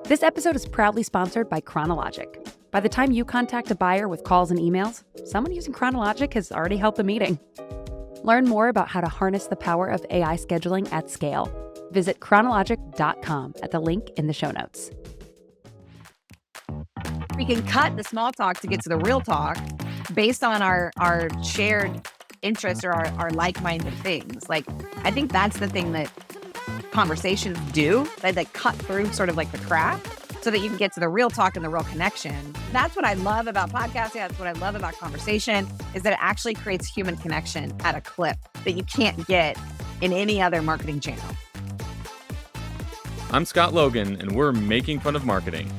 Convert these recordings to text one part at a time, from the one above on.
This episode is proudly sponsored by Chronologic. By the time you contact a buyer with calls and emails, someone using Chronologic has already held the meeting. Learn more about how to harness the power of AI scheduling at scale. Visit chronologic.com at the link in the show notes. We can cut the small talk to get to the real talk based on our shared interests or our like-minded things. Like, I think that's the thing that conversations do, that they cut through sort of like the crap so that you can get to the real talk and the real connection. That's what I love about podcasting. That's what I love about conversation, is that it actually creates human connection at a clip that you can't get in any other marketing channel. I'm Scott Logan, and we're making fun of marketing.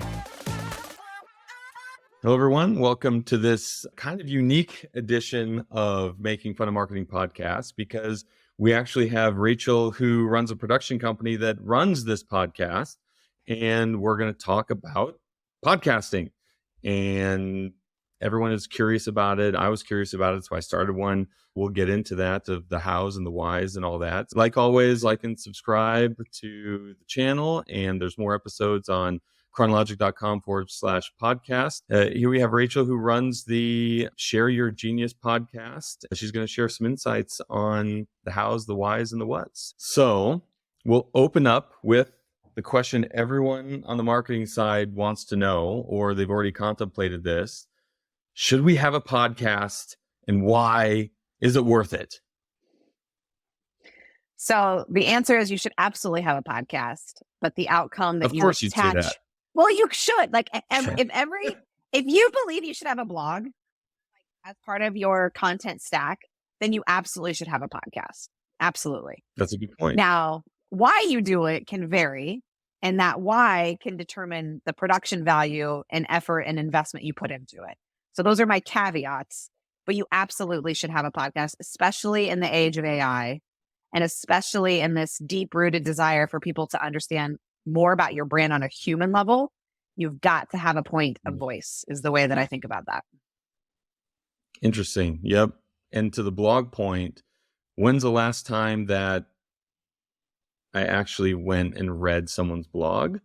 Hello, everyone. Welcome to this kind of unique edition of Making Fun of Marketing podcast, because we actually have Rachel, who runs a production company that runs this podcast, and we're going to talk about podcasting. And everyone is curious about it. I was curious about it, so I started one. We'll get into that, of the hows and the whys and all that. Like always, like and subscribe to the channel, and there's more episodes on chronologic.com/podcast. Here we have Rachel, who runs the Share Your Genius podcast. She's going to share some insights on the hows, the whys, and the whats. So we'll open up with the question everyone on the marketing side wants to know, or they've already contemplated this. Should we have a podcast, and why is it worth it? So the answer is you should absolutely have a podcast, but the outcome that Of course you'd say that. Well, you should. Like, if you believe you should have a blog, like, as part of your content stack, then you absolutely should have a podcast. Absolutely. That's a good point. Now, why you do it can vary, and that why can determine the production value and effort and investment you put into it. So those are my caveats, but you absolutely should have a podcast, especially in the age of AI, and especially in this deep-rooted desire for people to understand more about your brand on a human level. You've got to have a point of voice, is the way that I think about that. Interesting. Yep. And to the blog point, when's the last time that I actually went and read someone's blog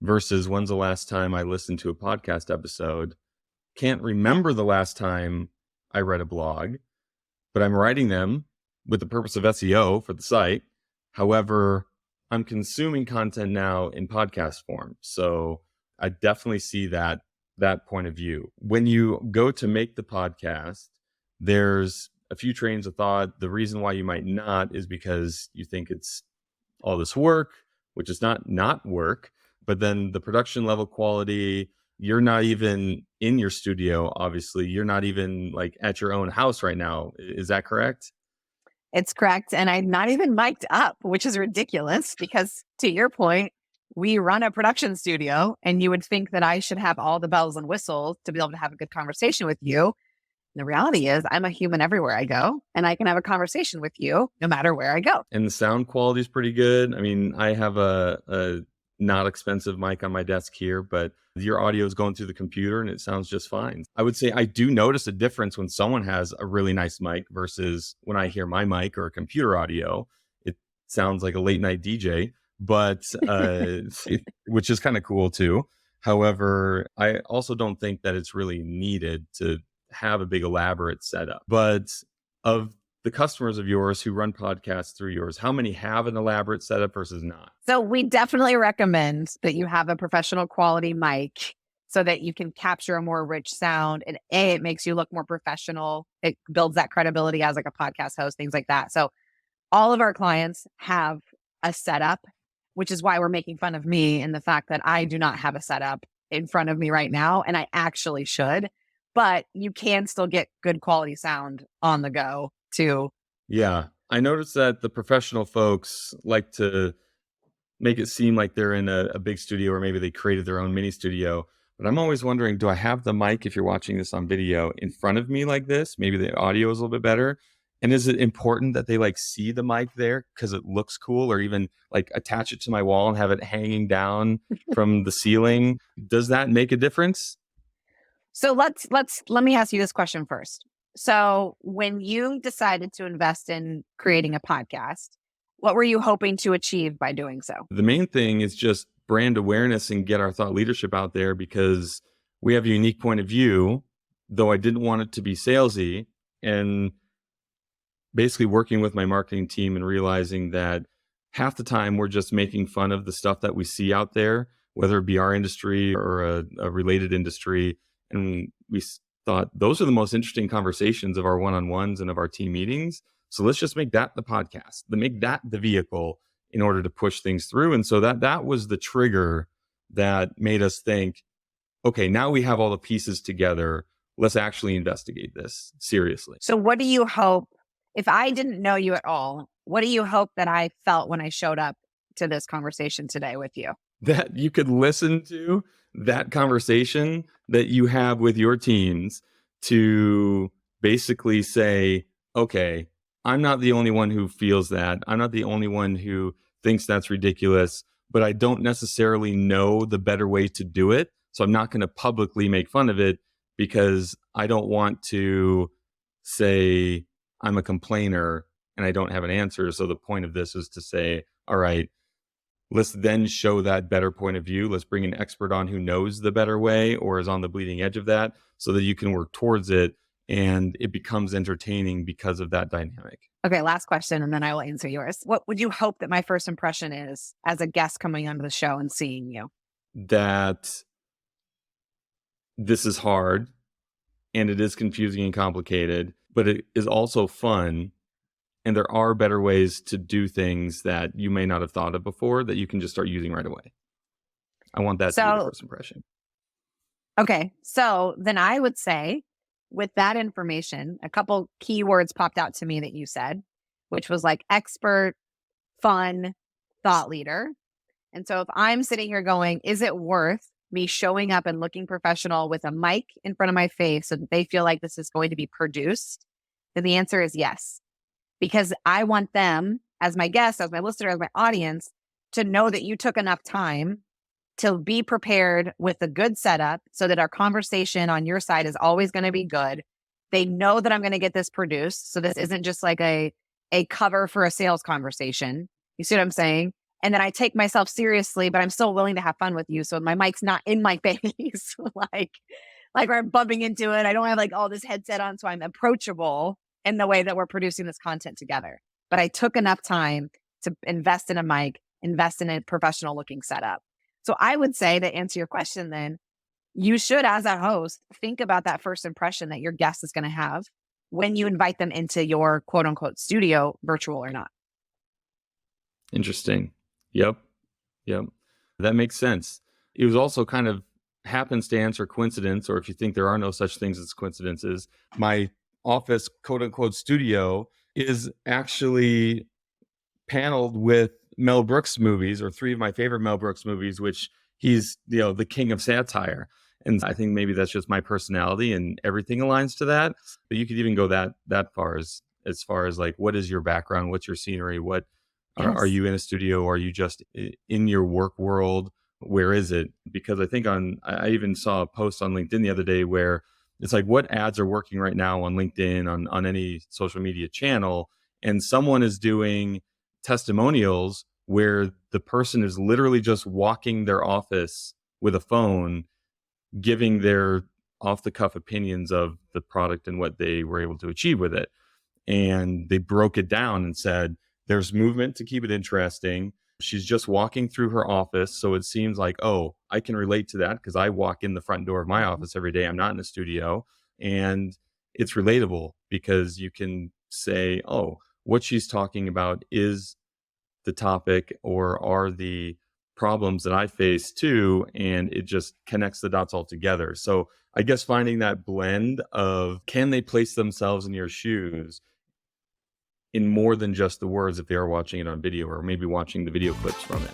versus when's the last time I listened to a podcast episode? Can't remember the last time I read a blog, but I'm writing them with the purpose of SEO for the site. However, I'm consuming content now in podcast form. So I definitely see that point of view. When you go to make the podcast, there's a few trains of thought. The reason why you might not is because you think it's all this work, which is not work, but then the production level quality, you're not even in your studio. Obviously, you're not even like at your own house right now. Is that correct? It's correct. And I'm not even mic'd up, which is ridiculous because, to your point, we run a production studio, and you would think that I should have all the bells and whistles to be able to have a good conversation with you. And the reality is I'm a human everywhere I go, and I can have a conversation with you no matter where I go. And the sound quality is pretty good. I mean, I have a not expensive mic on my desk here, but your audio is going through the computer and it sounds just fine. I would say I do notice a difference when someone has a really nice mic versus when I hear my mic or computer audio. It sounds like a late night DJ, but which is kind of cool too. However, I also don't think that it's really needed to have a big elaborate setup. But of the customers of yours who run podcasts through yours, how many have an elaborate setup versus not? So we definitely recommend that you have a professional quality mic so that you can capture a more rich sound. And it makes you look more professional. It builds that credibility as like a podcast host, things like that. So all of our clients have a setup, which is why we're making fun of me and the fact that I do not have a setup in front of me right now. And I actually should, but you can still get good quality sound on the go too. Yeah. I noticed that the professional folks like to make it seem like they're in a big studio, or maybe they created their own mini studio. But I'm always wondering, do I have the mic, if you're watching this on video, in front of me like this? Maybe the audio is a little bit better. And is it important that they like see the mic there because it looks cool, or even like attach it to my wall and have it hanging down from the ceiling? Does that make a difference? So let me ask you this question first. So when you decided to invest in creating a podcast, what were you hoping to achieve by doing so? The main thing is just brand awareness and get our thought leadership out there because we have a unique point of view, though I didn't want it to be salesy. And basically working with my marketing team and realizing that half the time we're just making fun of the stuff that we see out there, whether it be our industry or a related industry. And we thought those are the most interesting conversations of our one-on-ones and of our team meetings. So let's just make that the podcast, make that the vehicle in order to push things through. And so that was the trigger that made us think, okay, now we have all the pieces together. Let's actually investigate this seriously. So what do you hope, if I didn't know you at all, what do you hope that I felt when I showed up to this conversation today with you? That you could listen to that conversation that you have with your teams to basically say, okay, I'm not the only one who feels that. I'm not the only one who thinks that's ridiculous, but I don't necessarily know the better way to do it. So I'm not going to publicly make fun of it because I don't want to say I'm a complainer and I don't have an answer. So the point of this is to say, all right, let's then show that better point of view. Let's bring an expert on who knows the better way or is on the bleeding edge of that so that you can work towards it and it becomes entertaining because of that dynamic. Okay, last question, and then I will answer yours. What would you hope that my first impression is as a guest coming onto the show and seeing you? That this is hard and it is confusing and complicated, but it is also fun. And there are better ways to do things that you may not have thought of before that you can just start using right away. I want that to be the first impression. Okay. So then I would say with that information, a couple keywords popped out to me that you said, which was like expert, fun, thought leader. And so if I'm sitting here going, is it worth me showing up and looking professional with a mic in front of my face so that they feel like this is going to be produced? Then the answer is yes. Because I want them as my guest, as my listener, as my audience to know that you took enough time to be prepared with a good setup so that our conversation on your side is always going to be good. They know that I'm going to get this produced. So this isn't just like a cover for a sales conversation. You see what I'm saying? And then I take myself seriously, but I'm still willing to have fun with you. So my mic's not in my face, like I'm bumping into it. I don't have like all this headset on. So I'm approachable in the way that we're producing this content together. But I took enough time to invest in a mic, invest in a professional looking setup. So I would say, to answer your question then, you should, as a host, think about that first impression that your guest is going to have when you invite them into your quote unquote studio, virtual or not. Interesting. Yep. That makes sense. It was also kind of happenstance or coincidence, or if you think there are no such things as coincidences, my office quote unquote studio is actually paneled with Mel Brooks movies, or three of my favorite Mel Brooks movies, which he's, the king of satire. And I think maybe that's just my personality and everything aligns to that. But you could even go that far as far as like, what is your background? What's your scenery? What are you in a studio? Or are you just in your work world? Where is it? Because I think I even saw a post on LinkedIn the other day where it's like, what ads are working right now on LinkedIn, on any social media channel? And someone is doing testimonials where the person is literally just walking their office with a phone, giving their off-the-cuff opinions of the product and what they were able to achieve with it. And they broke it down and said, there's movement to keep it interesting. She's just walking through her office. So it seems like, oh, I can relate to that because I walk in the front door of my office every day. I'm not in a studio. And it's relatable because you can say, oh, what she's talking about is the topic or are the problems that I face too. And it just connects the dots all together. So I guess finding that blend of, can they place themselves in your shoes in more than just the words if they are watching it on video or maybe watching the video clips from it.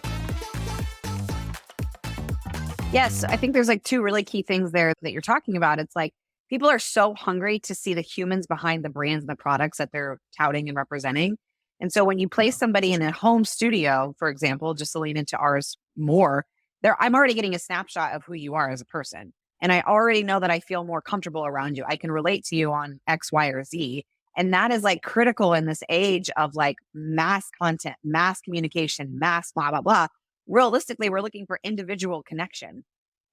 Yes, I think there's like two really key things there that you're talking about. It's like people are so hungry to see the humans behind the brands and the products that they're touting and representing. And so when you place somebody in a home studio, for example, just to lean into ours more, I'm already getting a snapshot of who you are as a person. And I already know that I feel more comfortable around you. I can relate to you on X, Y, or Z. And that is like critical in this age of like mass content, mass communication, mass blah, blah, blah. realistically, we're looking for individual connection.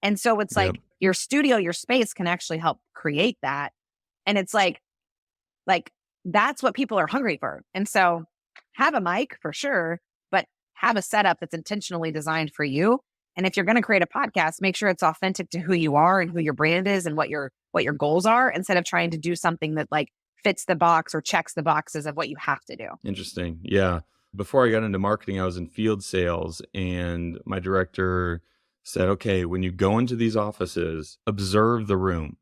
And so it's Yep. like your studio, your space can actually help create that. And it's like that's what people are hungry for. And so have a mic for sure, but have a setup that's intentionally designed for you. And if you're going to create a podcast, make sure it's authentic to who you are and who your brand is and what your goals are, instead of trying to do something that like fits the box or checks the boxes of what you have to do. Interesting. Yeah. Before I got into marketing, I was in field sales, and my director said, okay, when you go into these offices, observe the room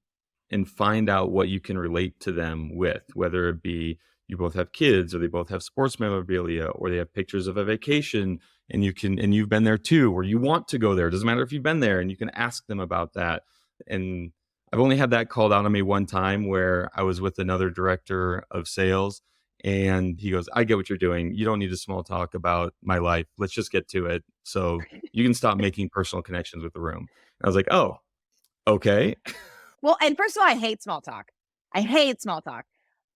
and find out what you can relate to them with, whether it be you both have kids, or they both have sports memorabilia, or they have pictures of a vacation and you've been there too, or you want to go there. It doesn't matter if you've been there, and you can ask them about that. And I've only had that called out on me one time, where I was with another director of sales, and he goes, I get what you're doing. You don't need to small talk about my life. Let's just get to it. So you can stop making personal connections with the room. I was like, oh, okay. Well, and first of all, I hate small talk.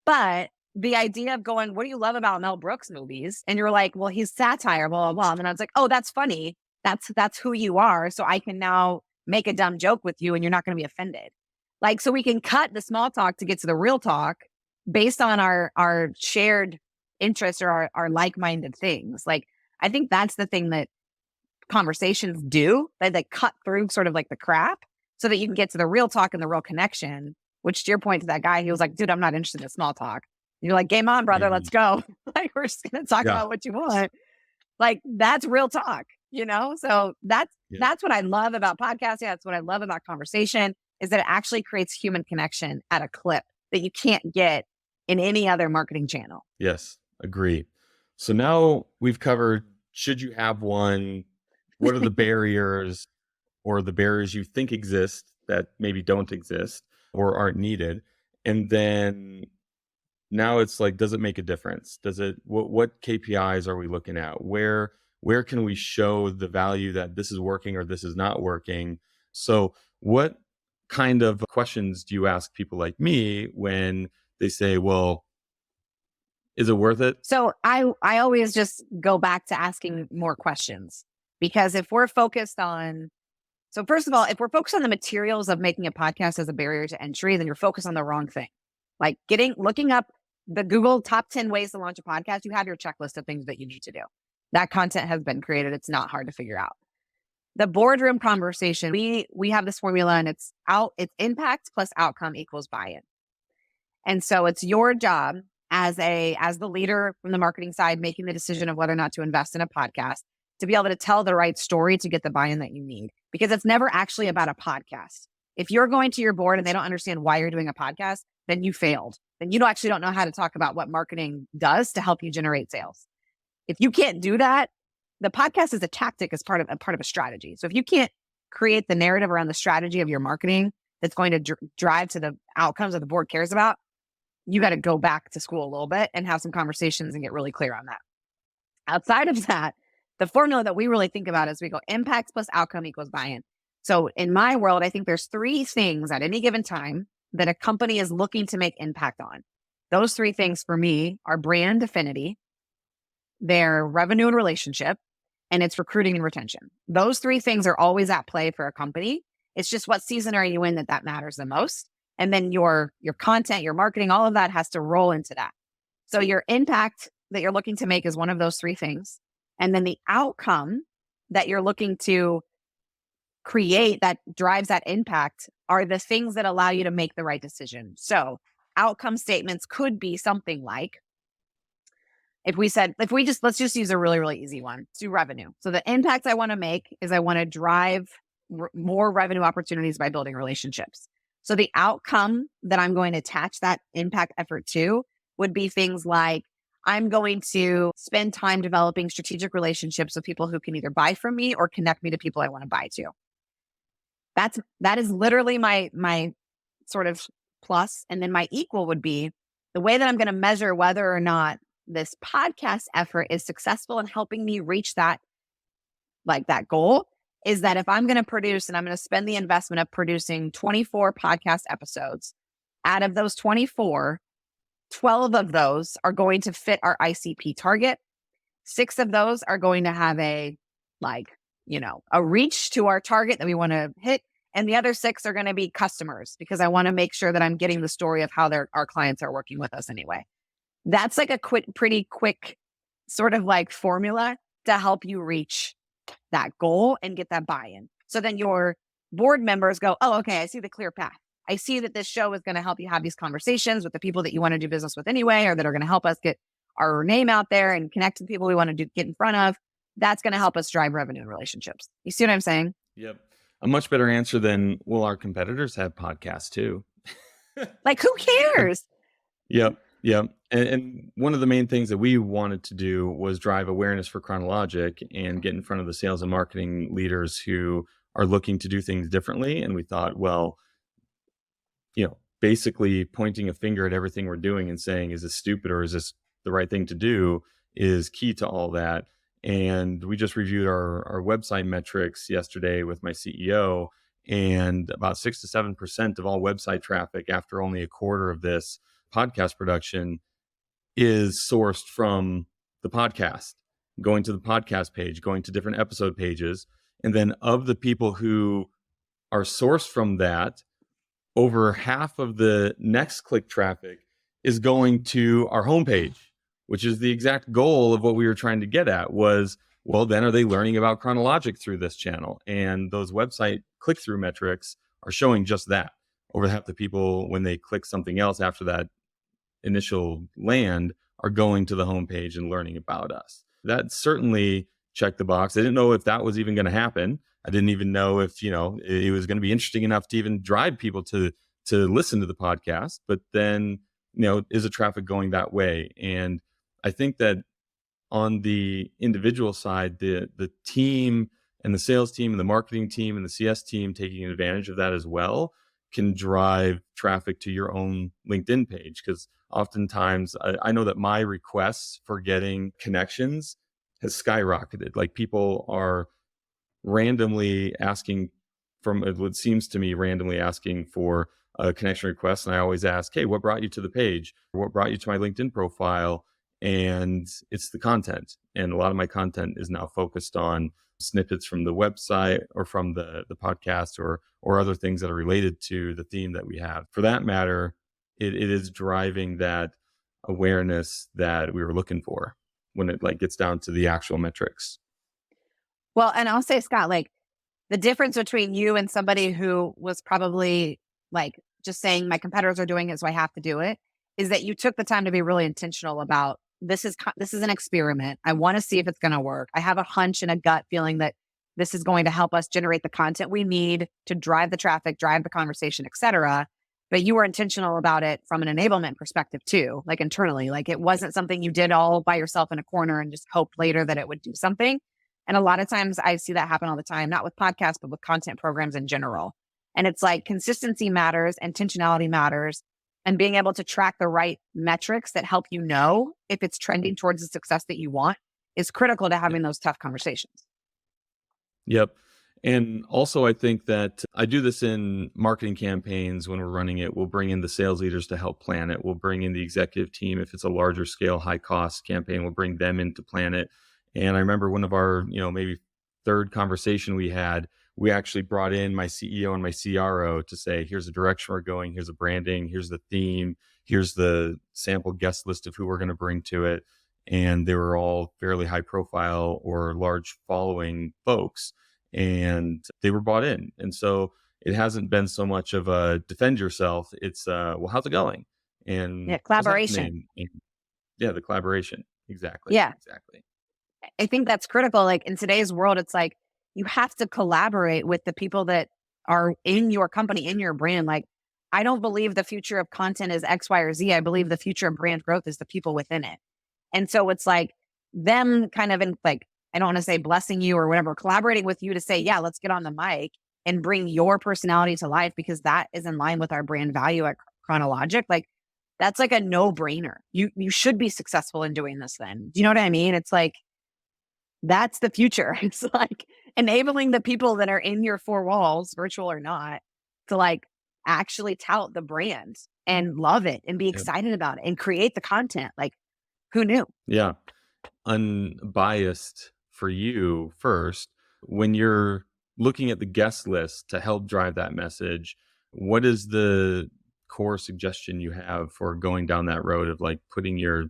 But the idea of going, what do you love about Mel Brooks movies? And you're like, well, he's satire, blah, blah, blah. And then I was like, oh, that's funny. That's who you are. So I can now make a dumb joke with you and you're not going to be offended. Like, so we can cut the small talk to get to the real talk based on our shared interests or our like-minded things. Like, I think that's the thing that conversations do, that they cut through sort of like the crap so that you can get to the real talk and the real connection, which, to your point to that guy, he was like, dude, I'm not interested in small talk. And you're like, game on, brother, let's go. Like, we're just going to talk about what you want. Like, that's real talk, you know? So that's what I love about podcasting. That's what I love about conversation, is that it actually creates human connection at a clip that you can't get in any other marketing channel. Yes, agree. So now we've covered, should you have one? What are the barriers, or the barriers you think exist that maybe don't exist or aren't needed? And then now it's like, does it make a difference? What KPIs are we looking at? Where can we show the value that this is working or this is not working? So what kind of questions do you ask people like me when they say, well, is it worth it? So I always just go back to asking more questions, because if we're focused on, so first of all, if we're focused on the materials of making a podcast as a barrier to entry, then you're focused on the wrong thing. Like looking up the Google top 10 ways to launch a podcast, you have your checklist of things that you need to do. That content has been created. It's not hard to figure out. The boardroom conversation, we have this formula, and it's impact plus outcome equals buy-in. And so it's your job as the leader from the marketing side, making the decision of whether or not to invest in a podcast, to be able to tell the right story to get the buy-in that you need, because it's never actually about a podcast. If you're going to your board and they don't understand why you're doing a podcast, then you failed. Then you actually don't know how to talk about what marketing does to help you generate sales. If you can't do that, the podcast is a tactic, as part of a strategy. So if you can't create the narrative around the strategy of your marketing that's going to drive to the outcomes that the board cares about, you got to go back to school a little bit and have some conversations and get really clear on that. Outside of that, the formula that we really think about is we go impact plus outcome equals buy-in. So in my world, I think there's 3 things at any given time that a company is looking to make impact on. Those 3 things for me are brand affinity, their revenue and relationship, and it's recruiting and retention. Those 3 things are always at play for a company. It's just what season are you in that matters the most. And then your content, your marketing, all of that has to roll into that. So your impact that you're looking to make is one of those 3 things. And then the outcome that you're looking to create that drives that impact are the things that allow you to make the right decision. So outcome statements could be something like, let's just use a really, really easy one. Let's do revenue. So the impact I want to make is I want to drive more revenue opportunities by building relationships. So the outcome that I'm going to attach that impact effort to would be things like, I'm going to spend time developing strategic relationships with people who can either buy from me or connect me to people I want to buy to. That is literally my sort of plus. And then my equal would be the way that I'm going to measure whether or not this podcast effort is successful in helping me reach that goal, is that if I'm going to produce and I'm going to spend the investment of producing 24 podcast episodes, out of those 24, 12 of those are going to fit our ICP target. 6 of those are going to have a a reach to our target that we want to hit. And the other 6 are going to be customers, because I want to make sure that I'm getting the story of how our clients are working with us anyway. That's like a pretty quick sort of like formula to help you reach that goal and get that buy-in. So then your board members go, oh, okay, I see the clear path. I see that this show is going to help you have these conversations with the people that you want to do business with anyway, or that are going to help us get our name out there and connect to the people we want to get in front of. That's going to help us drive revenue and relationships. You see what I'm saying? Yep. A much better answer than, well, our competitors have podcasts too. Like, who cares? Yep. Yep. And one of the main things that we wanted to do was drive awareness for Chronologic and get in front of the sales and marketing leaders who are looking to do things differently. And we thought, well, basically pointing a finger at everything we're doing and saying, is this stupid or is this the right thing to do, is key to all that. And we just reviewed our website metrics yesterday with my CEO, and about 6 to 7% of all website traffic after only a quarter of this podcast production is sourced from the podcast, going to the podcast page, going to different episode pages. And then of the people who are sourced from that, over half of the next click traffic is going to our homepage, which is the exact goal of what we were trying to get at. Was, well, then are they learning about Chronologic through this channel? And those website click-through metrics are showing just that. Over half the people, when they click something else after that initial land, are going to the homepage and learning about us. That certainly checked the box. I didn't know if that was even going to happen. I didn't even know if, it was going to be interesting enough to even drive people to listen to the podcast. But then, is the traffic going that way? And I think that on the individual side, the team and the sales team and the marketing team and the CS team taking advantage of that as well can drive traffic to your own LinkedIn page. Because oftentimes I know that my requests for getting connections has skyrocketed. Like, people are randomly asking what seems to me randomly asking for a connection request. And I always ask, hey, what brought you to the page? What brought you to my LinkedIn profile? And it's the content. And a lot of my content is now focused on snippets from the website or from the podcast or other things that are related to the theme that we have. For that matter, it is driving that awareness that we were looking for when it gets down to the actual metrics. Well, and I'll say, Scott, the difference between you and somebody who was probably just saying my competitors are doing it, so I have to do it, is that you took the time to be really intentional about this is an experiment. I want to see if it's going to work. I have a hunch and a gut feeling that this is going to help us generate the content we need to drive the traffic, drive the conversation, et cetera. But you were intentional about it from an enablement perspective too, internally. It wasn't something you did all by yourself in a corner and just hoped later that it would do something. And a lot of times I see that happen all the time, not with podcasts, but with content programs in general. And it's consistency matters, intentionality matters, and being able to track the right metrics that help you know if it's trending towards the success that you want is critical to having those tough conversations. Yep. And also, I think that I do this in marketing campaigns when we're running it. We'll bring in the sales leaders to help plan it. We'll bring in the executive team. If it's a larger scale, high cost campaign, we'll bring them in to plan it. And I remember one of our, maybe third conversation we had, we actually brought in my CEO and my CRO to say, here's the direction we're going, here's the branding, here's the theme, here's the sample guest list of who we're going to bring to it. And they were all fairly high profile or large following folks, and they were bought in. And so it hasn't been so much of a defend yourself. It's, well, how's it going? And collaboration. The collaboration. Exactly. Yeah. Exactly. I think that's critical. In today's world, it's you have to collaborate with the people that are in your company, in your brand. I don't believe the future of content is X, Y, or Z. I believe the future of brand growth is the people within it. And so it's them kind of I don't want to say blessing you or whatever, collaborating with you to say, yeah, let's get on the mic and bring your personality to life, because that is in line with our brand value at Chronologic. That's a no-brainer. You should be successful in doing this then. Do you know what I mean? It's that's the future. It's enabling the people that are in your four walls, virtual or not, to actually tout the brand and love it and be excited about it and create the content. Who knew? Yeah. Unbiased for you first. When you're looking at the guest list to help drive that message, what is the core suggestion you have for going down that road of like putting your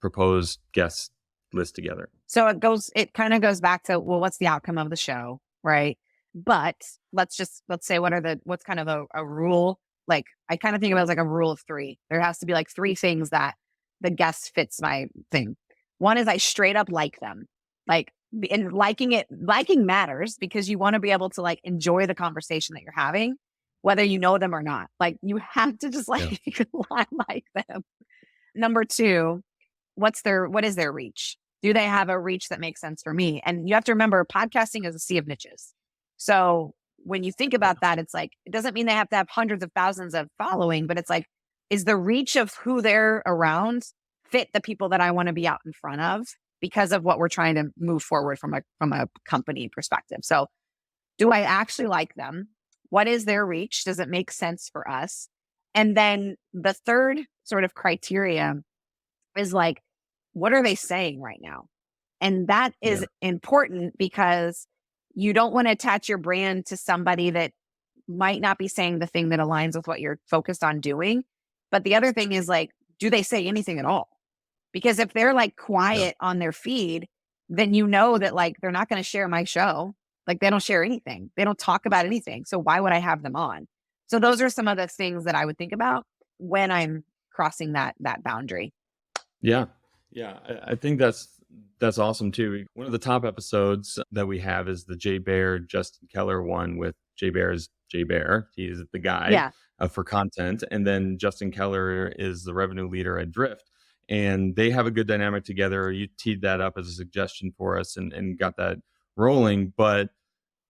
proposed guest list together? So it kind of goes back to, well, what's the outcome of the show, right? But let's say what's kind of a rule. Like, I kind of think about it as like a rule of three. There has to be like three things that the guest fits my thing. One is I straight up like them. Like, and liking matters because you want to be able to like enjoy the conversation that you're having, whether you know them or not. Like, you have to just like, like them. Number two, what is their reach? Do they have a reach that makes sense for me? And you have to remember, podcasting is a sea of niches. So when you think about that, it's like, it doesn't mean they have to have hundreds of thousands of following, but it's like, is the reach of who they're around fit the people that I want to be out in front of because of what we're trying to move forward from a company perspective? So do I actually like them? What is their reach? Does it make sense for us? And then the third sort of criteria is like, what are they saying right now? And that is important because you don't want to attach your brand to somebody that might not be saying the thing that aligns with what you're focused on doing. But the other thing is like, do they say anything at all? Because if they're like quiet on their feed, then you know that like they're not going to share my show. Like, they don't share anything. They don't talk about anything. So why would I have them on? So those are some of the things that I would think about when I'm crossing that boundary. Yeah. Yeah. I think that's awesome too. One of the top episodes that we have is the Jay Bear, Justin Keller one with Jay Bear's Jay Bear. He is the guy for content. And then Justin Keller is the revenue leader at Drift. And they have a good dynamic together. You teed that up as a suggestion for us and got that rolling. But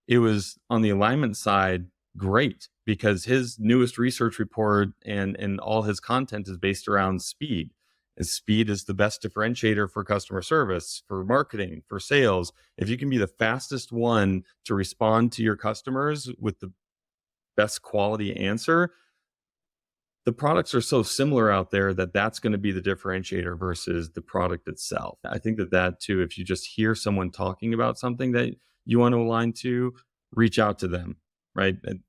it was on the alignment side, great, because his newest research report and all his content is based around speed. And speed is the best differentiator for customer service, for marketing, for sales. If you can be the fastest one to respond to your customers with the best quality answer, the products are so similar out there that that's going to be the differentiator versus the product itself. I think that too, if you just hear someone talking about something that you want to align to, reach out to them, right? And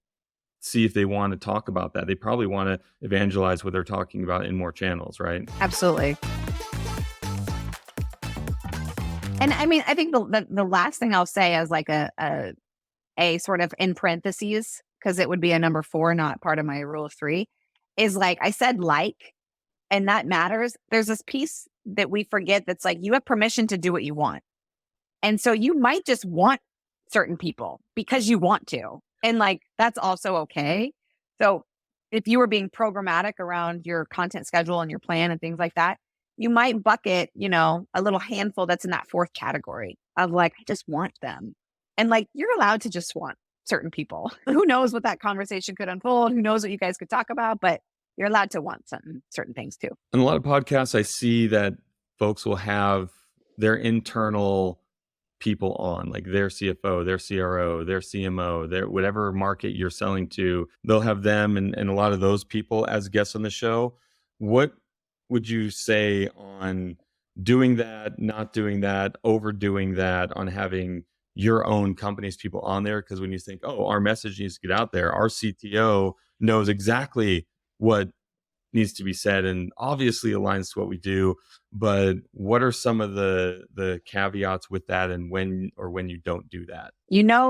see if they want to talk about that. They probably want to evangelize what they're talking about in more channels, right? Absolutely. And I mean, I think the last thing I'll say as like a sort of in parentheses, because it would be a number 4, not part of my rule of 3, is like I said, and that matters. There's this piece that we forget that's like, you have permission to do what you want. And so you might just want certain people because you want to. And like, that's also okay. So if you were being programmatic around your content schedule and your plan and things like that, you might bucket, a little handful that's in that 4th category of like, I just want them. And like, you're allowed to just want certain people. Who knows what that conversation could unfold? Who knows what you guys could talk about? But you're allowed to want certain things too. In a lot of podcasts, I see that folks will have their internal people on, like their CFO, their CRO, their CMO, their whatever market you're selling to, they'll have them and a lot of those people as guests on the show. What would you say on doing that, not doing that, overdoing that, on having your own company's people on there? Because when you think, oh, our message needs to get out there, our CTO knows exactly what needs to be said and obviously aligns to what we do, but what are some of the caveats with that, and when you don't do that?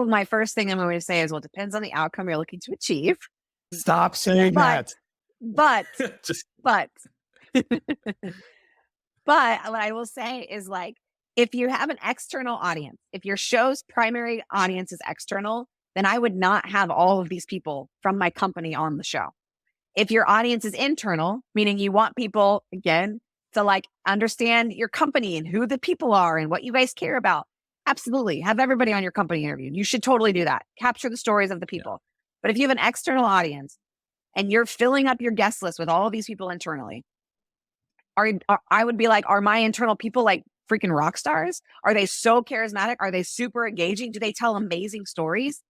My first thing I'm going to say is, well, it depends on the outcome you're looking to achieve. Stop saying that. But but what I will say is, like, if you have an external audience, if your show's primary audience is external, then I would not have all of these people from my company on the show. If your audience is internal, meaning you want people, again, to like understand your company and who the people are and what you guys care about, absolutely have everybody on your company interview. You should totally do that. Capture the stories of the people. Yeah. But if you have an external audience and you're filling up your guest list with all of these people internally, I would be like, are my internal people like freaking rock stars? Are they so charismatic? Are they super engaging? Do they tell amazing stories?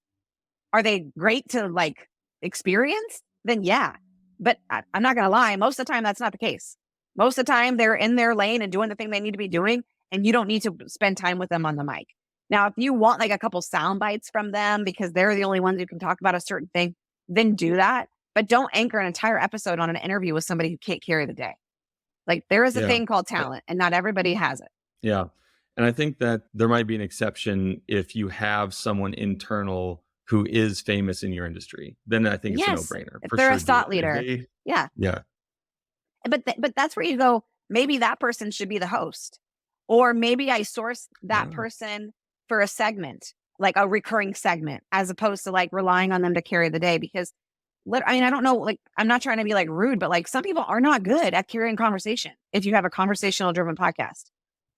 Are they great to like experience? Then yeah. But I'm not going to lie. Most of the time, that's not the case. Most of the time, they're in their lane and doing the thing they need to be doing. And you don't need to spend time with them on the mic. Now, if you want like a couple sound bites from them because they're the only ones who can talk about a certain thing, then do that. But don't anchor an entire episode on an interview with somebody who can't carry the day. Like there is a Yeah. thing called talent and not everybody has it. Yeah. And I think that there might be an exception if you have someone internal who is famous in your industry. Then I think it's Yes. a no-brainer. If For they're sure a do thought it. leader. Yeah. Yeah. But that's where you go, maybe that person should be the host. Or maybe I source that Yeah. person for a segment, like a recurring segment, as opposed to like relying on them to carry the day. Because I mean, I don't know, like, I'm not trying to be like rude, but like some people are not good at carrying conversation if you have a conversational driven podcast.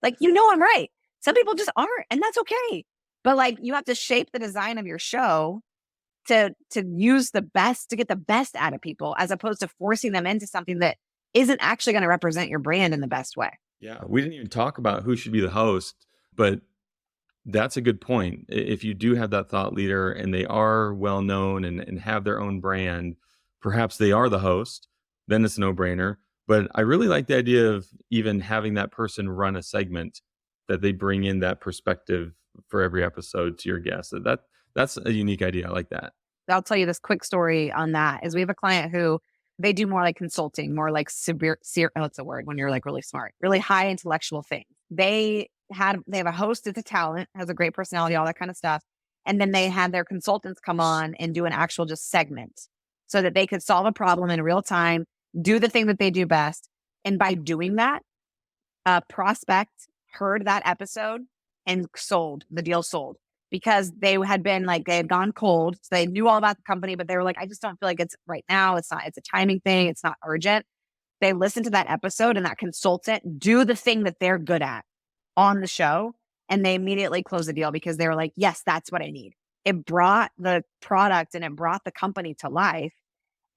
Like, I'm right. Some people just aren't, and that's okay. But like, you have to shape the design of your show to use the best, to get the best out of people, as opposed to forcing them into something that isn't actually going to represent your brand in the best way. Yeah. We didn't even talk about who should be the host, but that's a good point. If you do have that thought leader and they are well known and have their own brand, perhaps they are the host, then it's a no-brainer. But I really like the idea of even having that person run a segment that they bring in that perspective for every episode to your guest. That's a unique idea. I like that. I'll tell you this quick story on that is we have a client who they do more like consulting, more like what's the word when you're like really smart, really high intellectual things. They have a host that's a talent, has a great personality, all that kind of stuff. And then they had their consultants come on and do an actual just segment so that they could solve a problem in real time, do the thing that they do best. And by doing that, a prospect heard that episode and the deal sold. Because they had gone cold. So they knew all about the company, but they were like, I just don't feel like it's right now. It's a timing thing. It's not urgent. They listened to that episode and that consultant do the thing that they're good at on the show. And they immediately closed the deal because they were like, yes, that's what I need. It brought the product and it brought the company to life.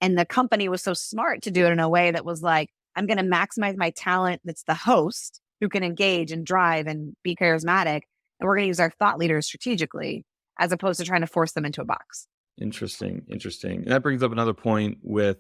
And the company was so smart to do it in a way that was like, I'm going to maximize my talent. That's the host who can engage and drive and be charismatic. And we're going to use our thought leaders strategically as opposed to trying to force them into a box. Interesting. And that brings up another point with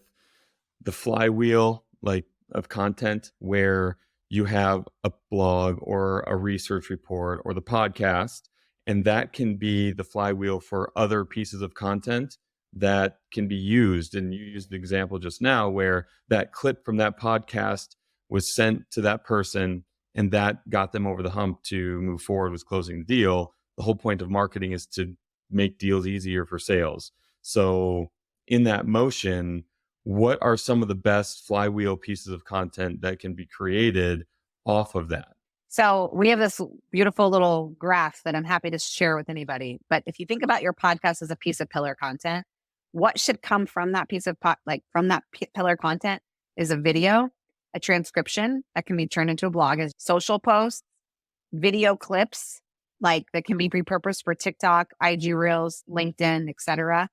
the flywheel, like of content, where you have a blog or a research report or the podcast, and that can be the flywheel for other pieces of content that can be used. And you used the example just now where that clip from that podcast was sent to that person and that got them over the hump to move forward with closing the deal. The whole point of marketing is to make deals easier for sales. So in that motion, what are some of the best flywheel pieces of content that can be created off of that? So we have this beautiful little graph that I'm happy to share with anybody. But if you think about your podcast as a piece of pillar content, what should come from that piece of pillar content is a video, a transcription that can be turned into a blog, as social posts, video clips, like that can be repurposed for TikTok, IG Reels, LinkedIn, etc.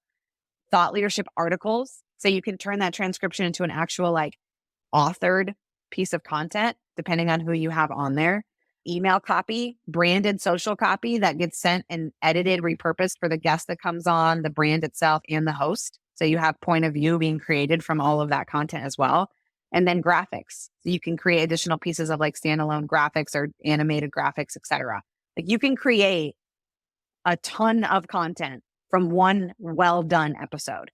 Thought leadership articles. So you can turn that transcription into an actual like authored piece of content, depending on who you have on there. Email copy, branded social copy that gets sent and edited, repurposed for the guest that comes on, the brand itself, and the host. So you have point of view being created from all of that content as well. And then graphics. So you can create additional pieces of like standalone graphics or animated graphics, etc. Like you can create a ton of content from one well done episode.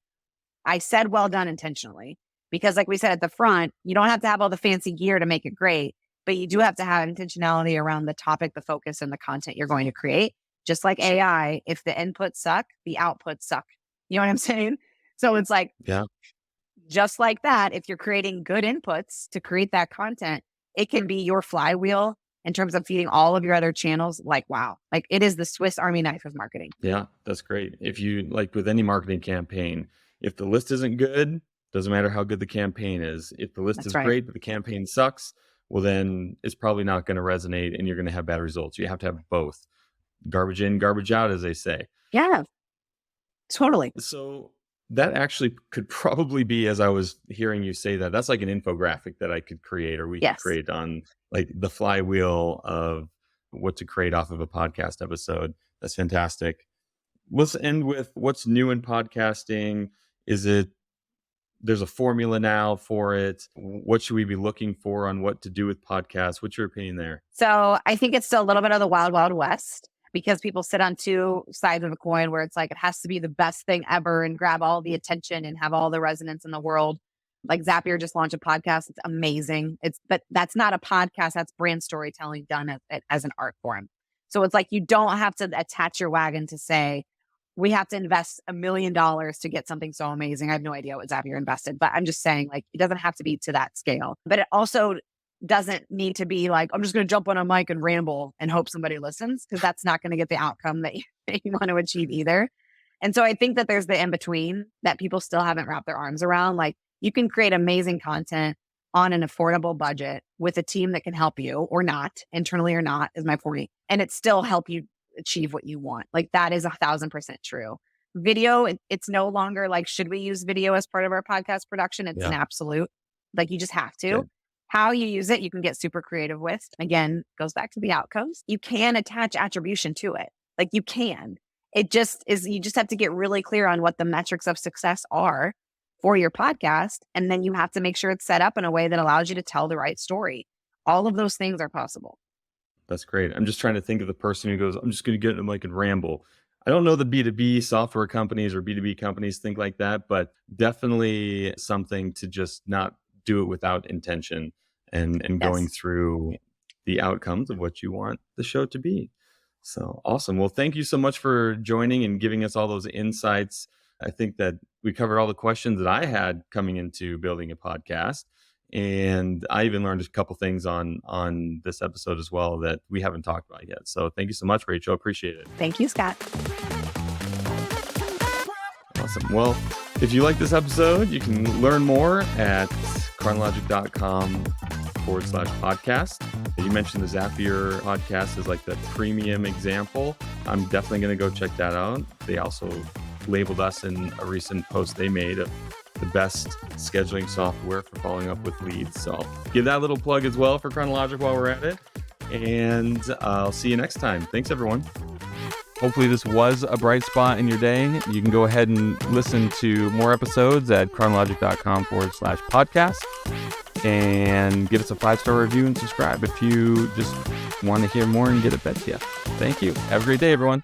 I said well done intentionally because like we said at the front, you don't have to have all the fancy gear to make it great, but you do have to have intentionality around the topic, the focus, and the content you're going to create. Just like AI, if the inputs suck, the outputs suck. You know what I'm saying? So it's like, Yeah. Just like that, if you're creating good inputs to create that content, it can be your flywheel in terms of feeding all of your other channels. Like, wow, like it is the Swiss Army knife of marketing. Yeah, that's great. If you like with any marketing campaign, if the list isn't good, doesn't matter how good the campaign is. If the list That's is right. great, but the campaign sucks, well, then it's probably not going to resonate and you're going to have bad results. You have to have both. Garbage in, garbage out, as they say. Yeah, totally. So that actually could probably be, as I was hearing you say that, that's like an infographic that I could create or we could Yes. create on like the flywheel of what to create off of a podcast episode. That's fantastic. Let's end with what's new in podcasting. There's a formula now for it. What should we be looking for on what to do with podcasts? What's your opinion there? So I think it's still a little bit of the wild, wild west. because people sit on two sides of a coin where it's like, it has to be the best thing ever and grab all the attention and have all the resonance in the world. Like Zapier just launched a podcast. It's amazing. But that's not a podcast. That's brand storytelling done as an art form. So it's like, you don't have to attach your wagon to say, we have to invest $1 million to get something so amazing. I have no idea what Zapier invested, but I'm just saying, like, it doesn't have to be to that scale, but it also doesn't need to be like, I'm just going to jump on a mic and ramble and hope somebody listens, because that's not going to get the outcome that you want to achieve either. And so I think that there's the in between that people still haven't wrapped their arms around. Like, you can create amazing content on an affordable budget with a team that can help you, or not, internally or not, is my point. And it still help you achieve what you want. Like, that is 1,000% true. Video, it's no longer like, should we use video as part of our podcast production? It's an absolute, like, you just have to. Good. How you use it, you can get super creative with. Again, goes back to the outcomes. You can attach attribution to it. Like, you can. It just is, you just have to get really clear on what the metrics of success are for your podcast. And then you have to make sure it's set up in a way that allows you to tell the right story. All of those things are possible. That's great. I'm just trying to think of the person who goes, I'm just going to get in the mic and ramble. I don't know the B2B software companies or B2B companies think like that, but definitely something to just not do it without intention and going through the outcomes of what you want the show to be. So awesome. Well, thank you so much for joining and giving us all those insights. I think that we covered all the questions that I had coming into building a podcast. And I even learned a couple things on this episode as well that we haven't talked about yet. So thank you so much, Rachel. Appreciate it. Thank you, Scott. Awesome. Well, if you like this episode, you can learn more at chronologic.com/podcast. You mentioned the Zapier podcast is like the premium example. I'm definitely going to go check that out. They also labeled us in a recent post they made of the best scheduling software for following up with leads. So I'll give that little plug as well for Chronologic while we're at it. And I'll see you next time. Thanks, everyone. Hopefully this was a bright spot in your day. You can go ahead and listen to more episodes at chronologic.com/podcast and give us a 5-star review and subscribe if you just want to hear more and get it fed to you. Thank you. Have a great day, everyone.